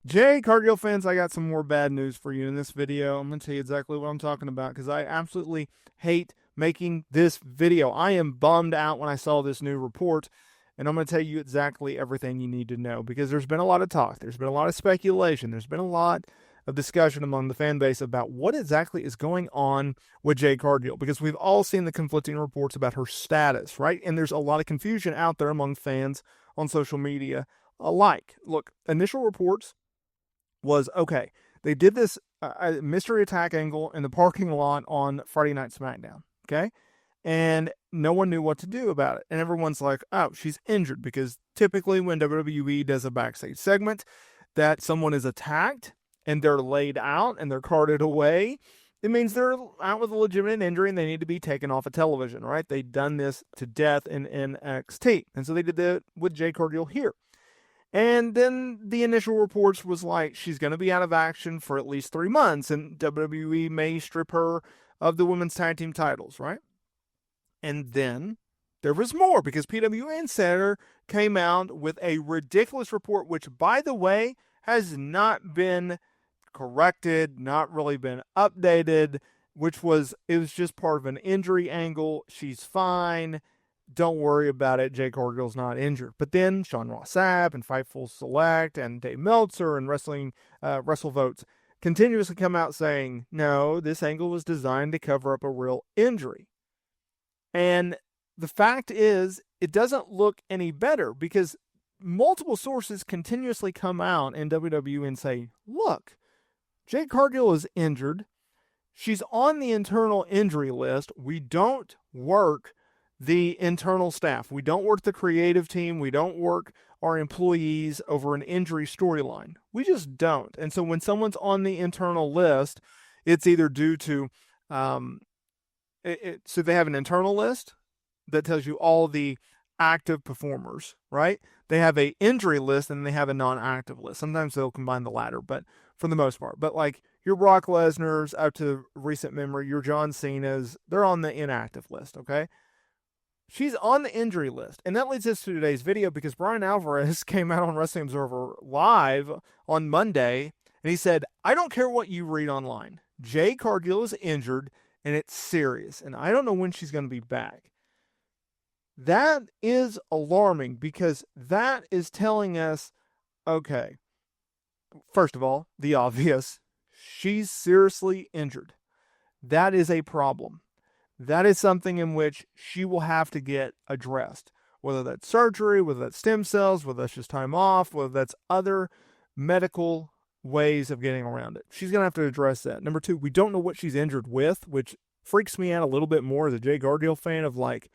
Jay, Cargill fans, I got some more bad news for you in this video. I'm going to tell you exactly what I'm talking about because I absolutely hate making this video. I am bummed out when I saw this new report, and I'm going to tell you exactly everything you need to know because there's been a lot of talk. There's been a lot of speculation. There's been a lot of discussion among the fan base about what exactly is going on with Jade Cargill because we've all seen the conflicting reports about her status, right? And there's a lot of confusion out there among fans on social media alike. Look, initial reports was okay. They did this mystery attack angle in the parking lot on Friday Night SmackDown. Okay. And no one knew what to do about it. And everyone's like, oh, she's injured because typically when WWE does a backstage segment that someone is attacked and they're laid out and they're carted away, it means they're out with a legitimate injury and they need to be taken off of television, right? They've done this to death in NXT. And so they did that with Jade Cargill here. And then the initial reports was like, she's going to be out of action for at least 3 months, and WWE may strip her of the women's tag team titles, right? And then there was more because PW Insider came out with a ridiculous report, which, by the way, has not been corrected, not really been updated, it was just part of an injury angle. She's fine. Don't worry about it. Jade Cargill's not injured. But then Sean Ross Sapp and Fightful Select and Dave Meltzer and WrestleVotes continuously come out saying, no, this angle was designed to cover up a real injury. And the fact is, it doesn't look any better because multiple sources continuously come out in WWE and say, look, Jade Cargill is injured. She's on the internal injury list. We don't work the internal staff. We don't work the creative team. We don't work our employees over an injury storyline. We just don't. And so when someone's on the internal list, it's either due to, so they have an internal list that tells you all the active performers, right? They have a injury list and they have a non-active list. Sometimes they'll combine the latter, but for the most part. But like your Brock Lesnar's, up to recent memory, your John Cena's, they're on the inactive list, okay? She's on the injury list. And that leads us to today's video because Brian Alvarez came out on Wrestling Observer Live on Monday and he said, I don't care what you read online. Jade Cargill is injured and it's serious. And I don't know when she's going to be back. That is alarming because that is telling us, okay, first of all, the obvious, she's seriously injured. That is a problem. That is something in which she will have to get addressed, whether that's surgery, whether that's stem cells, whether that's just time off, whether that's other medical ways of getting around it. She's going to have to address that. Number two, we don't know what she's injured with, which freaks me out a little bit more as a Jade Cargill fan of like,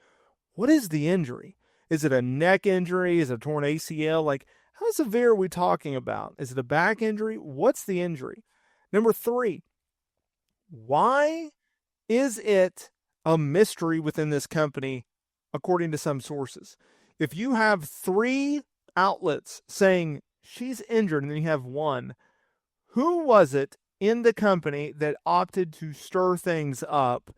what is the injury? Is it a neck injury? Is it a torn ACL? Like, how severe are we talking about? Is it a back injury? What's the injury? Number three, why is it a mystery within this company, according to some sources? If you have 3 outlets saying she's injured and then you have one, who was it in the company that opted to stir things up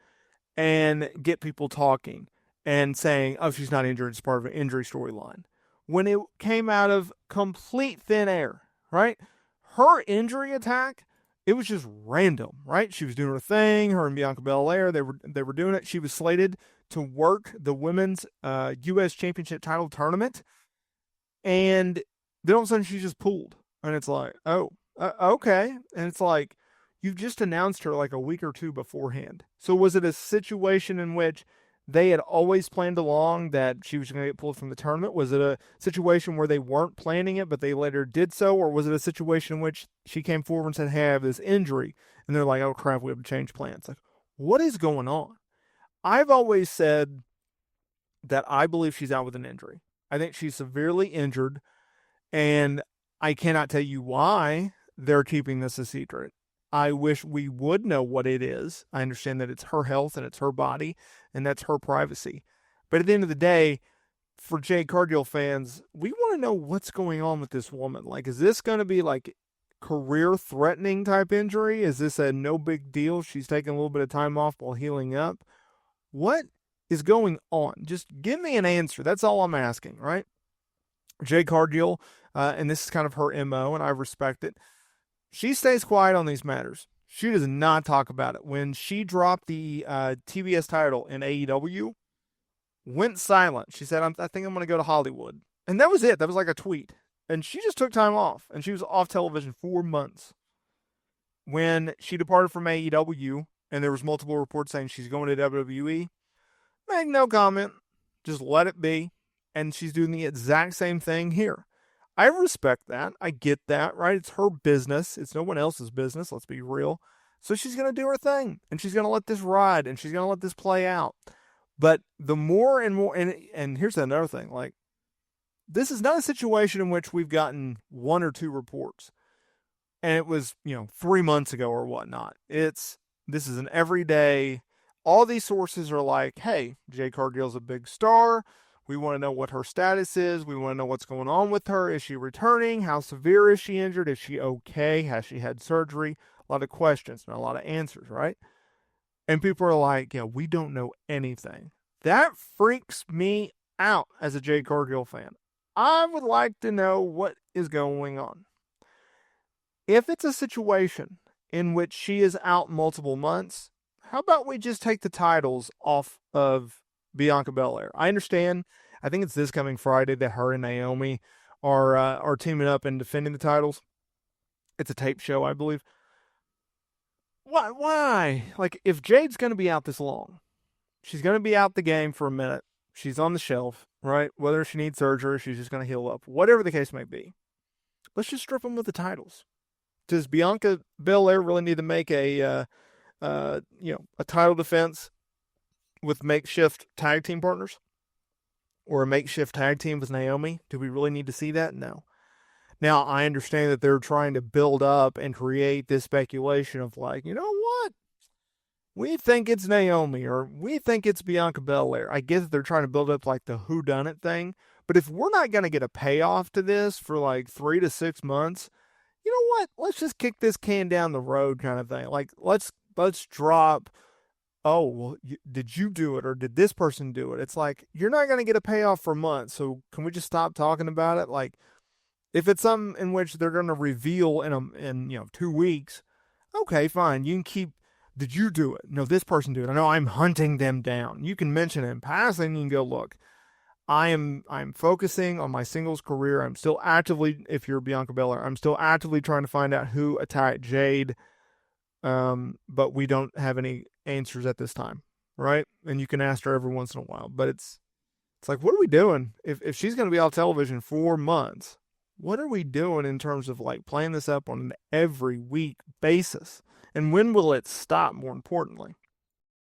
and get people talking and saying, oh, she's not injured, it's part of an injury storyline, when it came out of complete thin air, right? Her injury attack, it was just random, right? She was doing her thing. Her and Bianca Belair, they were doing it. She was slated to work the women's U.S. Championship title tournament, and then all of a sudden she just pulled, and it's like, oh, okay, and it's like you've just announced her like a week or two beforehand. So was it a situation in which they had always planned along that she was going to get pulled from the tournament? Was it a situation where they weren't planning it, but they later did so? Or was it a situation in which she came forward and said, hey, I have this injury, and they're like, oh, crap, we have to change plans? Like, what is going on? I've always said that I believe she's out with an injury. I think she's severely injured, and I cannot tell you why they're keeping this a secret. I wish we would know what it is. I understand that it's her health and it's her body and that's her privacy. But at the end of the day, for Jade Cargill fans, we want to know what's going on with this woman. Like, is this going to be like career-threatening type injury? Is this a no big deal? She's taking a little bit of time off while healing up. What is going on? Just give me an answer. That's all I'm asking, right? Jade Cargill and this is kind of her MO, and I respect it. She stays quiet on these matters. She does not talk about it. When she dropped the TBS title in AEW, went silent. She said, I think I'm going to go to Hollywood. And that was it. That was like a tweet. And she just took time off. And she was off television 4 months. When she departed from AEW, and there was multiple reports saying she's going to WWE, make no comment. Just let it be. And she's doing the exact same thing here. I respect that. I get that, right? It's her business. It's no one else's business. Let's be real. So she's going to do her thing. And she's going to let this ride. And she's going to let this play out. But the more and more, and here's another thing, like, this is not a situation in which we've gotten 1 or 2 reports. And it was, 3 months ago or whatnot. This is an everyday, all these sources are like, hey, Jade Cargill's a big star. We want to know what her status is. We want to know what's going on with her. Is she returning? How severe is she injured? Is she okay? Has she had surgery? A lot of questions, not a lot of answers, right? And people are like, yeah, we don't know anything. That freaks me out as a Jade Cargill fan. I would like to know what is going on. If it's a situation in which she is out multiple months, how about we just take the titles off of Bianca Belair? I understand. I think it's this coming Friday that her and Naomi are teaming up and defending the titles. It's a tape show, I believe. Why? Like, if Jade's going to be out this long, she's going to be out the game for a minute. She's on the shelf, right? Whether she needs surgery, she's just going to heal up. Whatever the case may be. Let's just strip them of the titles. Does Bianca Belair really need to make a title defense with makeshift tag team partners? Or a makeshift tag team with Naomi? Do we really need to see that? No. Now, I understand that they're trying to build up and create this speculation of like, you know what? We think it's Naomi or we think it's Bianca Belair. I guess they're trying to build up like the whodunit thing. But if we're not going to get a payoff to this for like 3 to 6 months, you know what? Let's just kick this can down the road kind of thing. Like, let's drop, oh, well, did you do it or did this person do it? It's like, you're not going to get a payoff for months. So can we just stop talking about it? Like, if it's something in which they're going to reveal in 2 weeks, okay, fine. You can keep, did you do it? No, this person did it. I know I'm hunting them down. You can mention it in passing. You can go, look, I'm focusing on my singles career. I'm still actively, if you're Bianca Belair, I'm still actively trying to find out who attacked Jade. But we don't have any answers at this time, right? And you can ask her every once in a while. But it's like, what are we doing? If she's going to be on television 4 months, what are we doing in terms of like playing this up on an every week basis? And when will it stop, more importantly?